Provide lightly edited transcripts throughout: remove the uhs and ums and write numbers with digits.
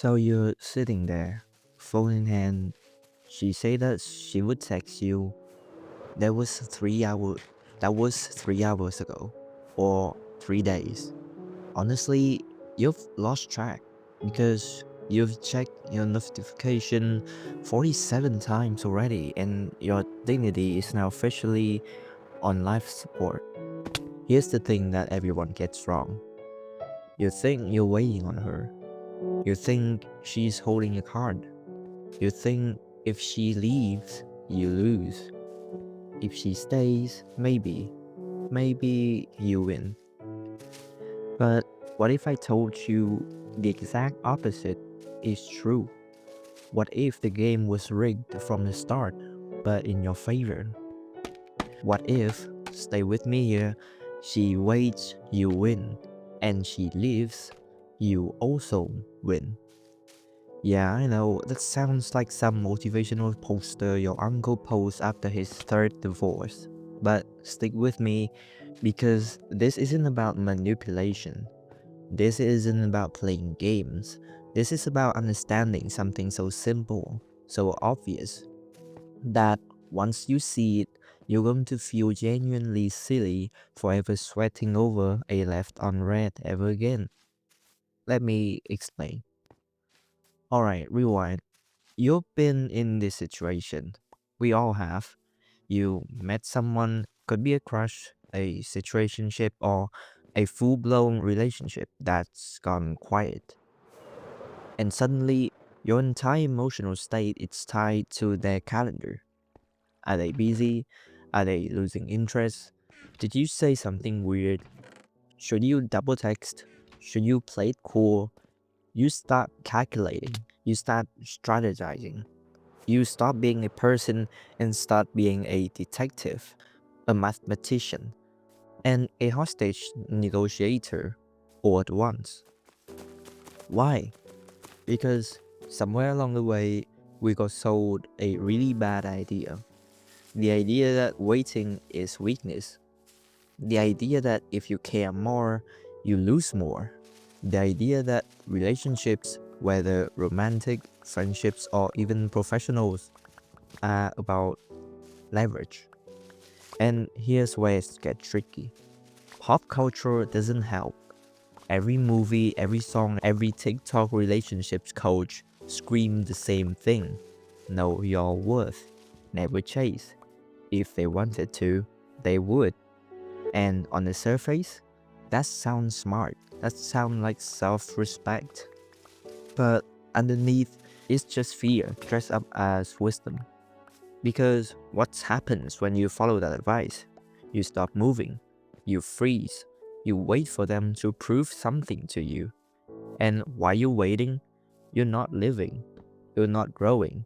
So you're sitting there, phone in hand. She said that she would text you. That was 3 hour. That was 3 hours ago, or 3 days. Honestly, you've lost track because you've checked your notification 47 times already, and your dignity is now officially on life support. Here's the thing that everyone gets wrong. You think you're waiting on her. You think she's holding your card. You think if she leaves, you lose. If she stays, maybe you win. But what if I told you the exact opposite is true? What if the game was rigged from the start, but in your favor? What if, stay with me here, she waits, you win, and she leaves, you also win? Yeah, I know, that sounds like some motivational poster your uncle posts after his third divorce. But stick with me, because this isn't about manipulation. This isn't about playing games. This is about understanding something so simple, so obvious, that once you see it, you're going to feel genuinely silly for ever sweating over a left unread ever again. Let me explain. Alright, rewind. You've been in this situation. We all have. You met someone, could be a crush, a situationship, or a full blown relationship that's gone quiet. And suddenly, your entire emotional state is tied to their calendar. Are they busy? Are they losing interest? Did you say something weird? Should you double text? Should you play it cool? You start calculating. You start strategizing. You stop being a person and start being a detective, a mathematician, and a hostage negotiator all at once. Why? Because somewhere along the way, we got sold a really bad idea. The idea that waiting is weakness. The idea that if you care more, you lose more. The idea that relationships, whether romantic, friendships, or even professionals, are about leverage. And here's where it gets tricky. Pop culture doesn't help. Every movie, every song, every TikTok relationships coach scream the same thing. Know your worth. Never chase. If they wanted to, they would. And on the surface, that sounds smart. That sounds like self-respect. But underneath, it's just fear dressed up as wisdom. Because what happens when you follow that advice? You stop moving. You freeze. You wait for them to prove something to you. And while you're waiting, you're not living. You're not growing.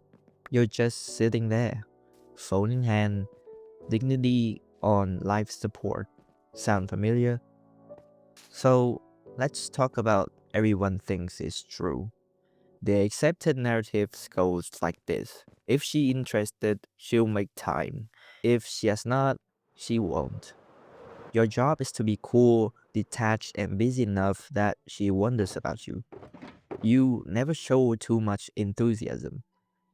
You're just sitting there, phone in hand, dignity on life support. Sound familiar? So let's talk about everyone thinks is true. The accepted narrative goes like this. If she interested, she'll make time. If she has not, she won't. Your job is to be cool, detached, and busy enough that she wonders about you. You never show too much enthusiasm.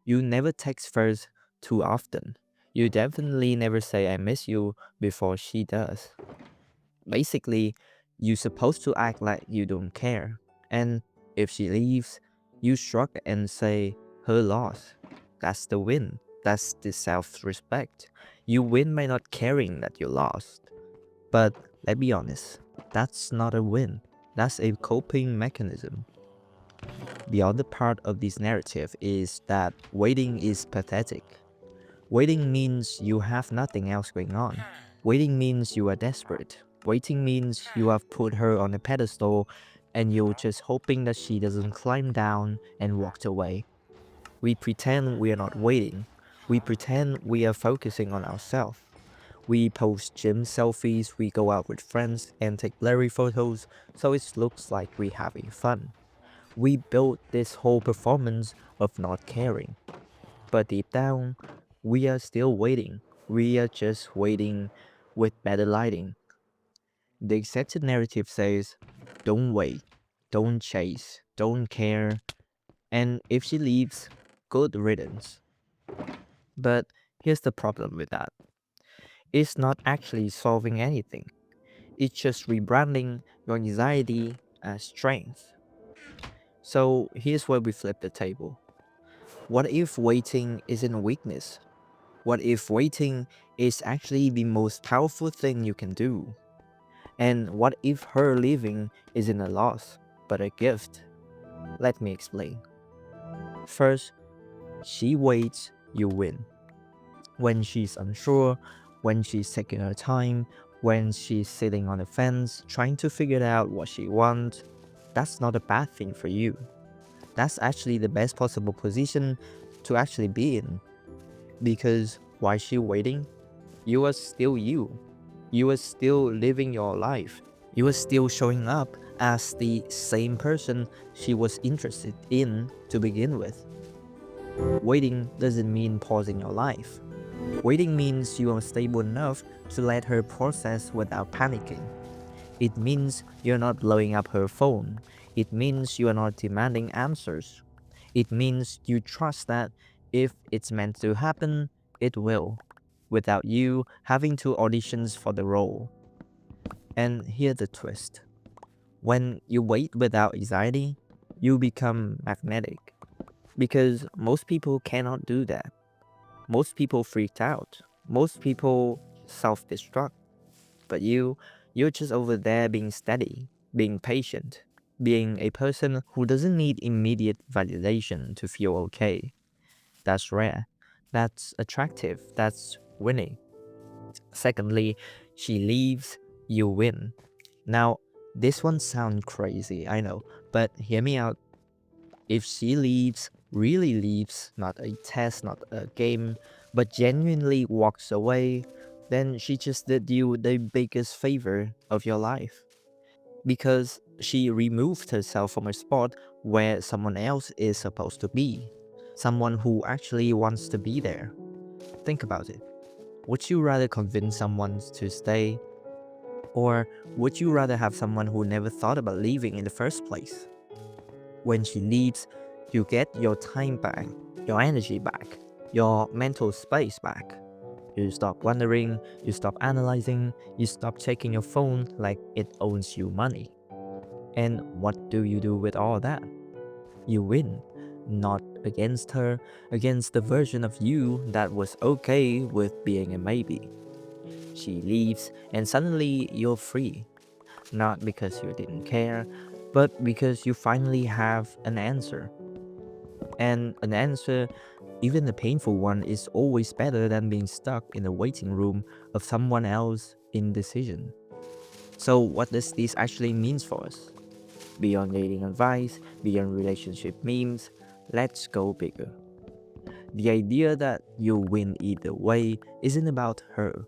You never text first too often. You definitely never say I miss you before she does. Basically, you're supposed to act like you don't care. And if she leaves, you shrug and say, her loss. That's the win. That's the self-respect. You win by not caring that you lost. But let's be honest, that's not a win. That's a coping mechanism. The other part of this narrative is that waiting is pathetic. Waiting means you have nothing else going on. Waiting means you are desperate. Waiting means you have put her on a pedestal and you're just hoping that she doesn't climb down and walk away. We pretend we are not waiting. We pretend we are focusing on ourselves. We post gym selfies, we go out with friends and take blurry photos so it looks like we're having fun. We build this whole performance of not caring. But deep down, we are still waiting. We are just waiting with better lighting. The accepted narrative says, don't wait, don't chase, don't care. And if she leaves, good riddance. But here's the problem with that. It's not actually solving anything. It's just rebranding your anxiety as strength. So here's where we flip the table. What if waiting isn't a weakness? What if waiting is actually the most powerful thing you can do? And what if her leaving isn't a loss, but a gift? Let me explain. First, she waits, you win. When she's unsure, when she's taking her time, when she's sitting on the fence trying to figure out what she wants, that's not a bad thing for you. That's actually the best possible position to actually be in. Because while she waiting, you are still you. You are still living your life. You are still showing up as the same person she was interested in to begin with. Waiting doesn't mean pausing your life. Waiting means you are stable enough to let her process without panicking. It means you're not blowing up her phone. It means you are not demanding answers. It means you trust that if it's meant to happen, it will, without you having to auditions for the role. And here's the twist. When you wait without anxiety, you become magnetic. Because most people cannot do that. Most people freaked out. Most people self-destruct. But you're just over there being steady, being patient, being a person who doesn't need immediate validation to feel okay. That's rare. That's attractive. That's winning. Secondly, she leaves, you win. Now, this one sounds crazy, I know, but hear me out. If she leaves, really leaves, not a test, not a game, but genuinely walks away, then she just did you the biggest favor of your life. Because she removed herself from a spot where someone else is supposed to be. Someone who actually wants to be there. Think about it. Would you rather convince someone to stay? Or would you rather have someone who never thought about leaving in the first place? When she leaves, you get your time back, your energy back, your mental space back. You stop wondering, you stop analyzing, you stop checking your phone like it owns you money. And what do you do with all that? You win. Not against her, against the version of you that was okay with being a maybe. She leaves, and suddenly you're free. Not because you didn't care, but because you finally have an answer. And an answer, even a painful one, is always better than being stuck in the waiting room of someone else's indecision. So, what does this actually mean for us? Beyond dating advice, beyond relationship memes, let's go bigger. The idea that you'll win either way isn't about her.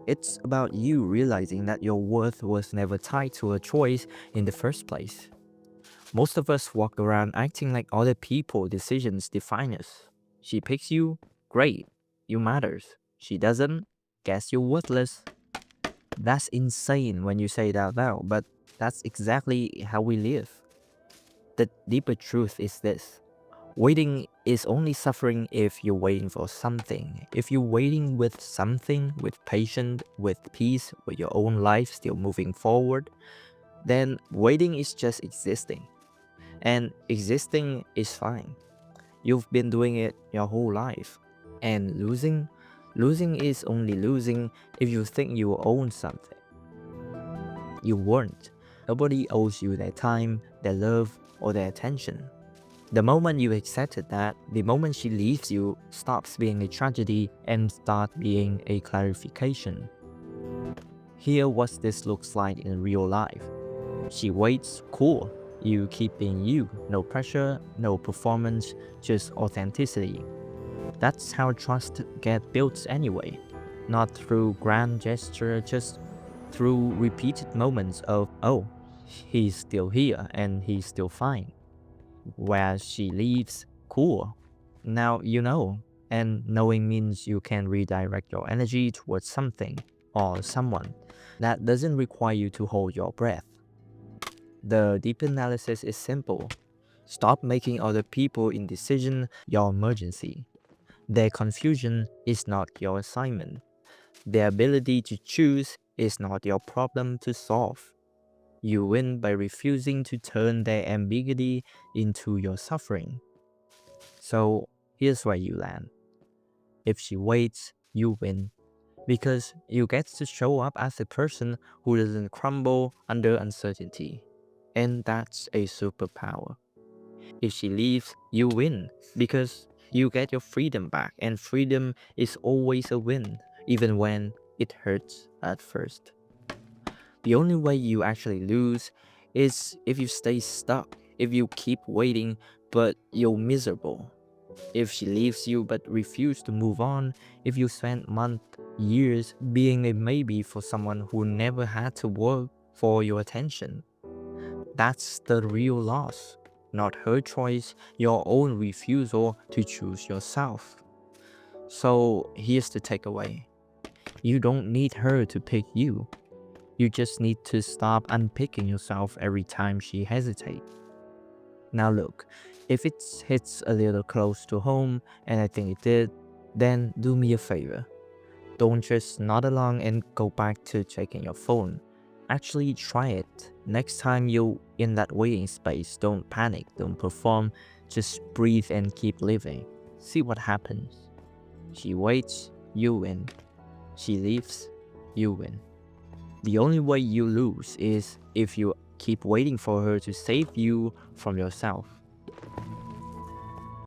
It's about you realizing that your worth was never tied to a choice in the first place. Most of us walk around acting like other people's decisions define us. She picks you, great, you matters. She doesn't, guess you're worthless. That's insane when you say it out loud, but that's exactly how we live. The deeper truth is this. Waiting is only suffering if you're waiting for something. If you're waiting with something, with patience, with peace, with your own life still moving forward, then waiting is just existing. And existing is fine. You've been doing it your whole life. And losing is only losing if you think you own something. You weren't. Nobody owes you their time, their love, or their attention. The moment you accepted that, the moment she leaves you stops being a tragedy and starts being a clarification. Here what this looks like in real life. She waits, cool. You keep being you, no pressure, no performance, just authenticity. That's how trust gets built anyway. Not through grand gesture, just through repeated moments of, oh, he's still here and he's still fine. Where she leaves, cool. Now you know, and knowing means you can redirect your energy towards something or someone. That doesn't require you to hold your breath. The deep analysis is simple. Stop making other people indecision your emergency. Their confusion is not your assignment. Their ability to choose is not your problem to solve. You win by refusing to turn their ambiguity into your suffering. So here's where you land. If she waits, you win. Because you get to show up as a person who doesn't crumble under uncertainty. And that's a superpower. If she leaves, you win. Because you get your freedom back, and freedom is always a win, even when it hurts at first. The only way you actually lose is if you stay stuck, if you keep waiting but you're miserable. If she leaves you but refuse to move on, if you spend months, years being a maybe for someone who never had to work for your attention. That's the real loss, not her choice, your own refusal to choose yourself. So here's the takeaway. You don't need her to pick you. You just need to stop unpicking yourself every time she hesitates. Now look, if it hits a little close to home, and I think it did, then do me a favor. Don't just nod along and go back to checking your phone. Actually try it. Next time you're in that waiting space, don't panic, don't perform, just breathe and keep living. See what happens. She waits, you win. She leaves, you win. The only way you lose is if you keep waiting for her to save you from yourself.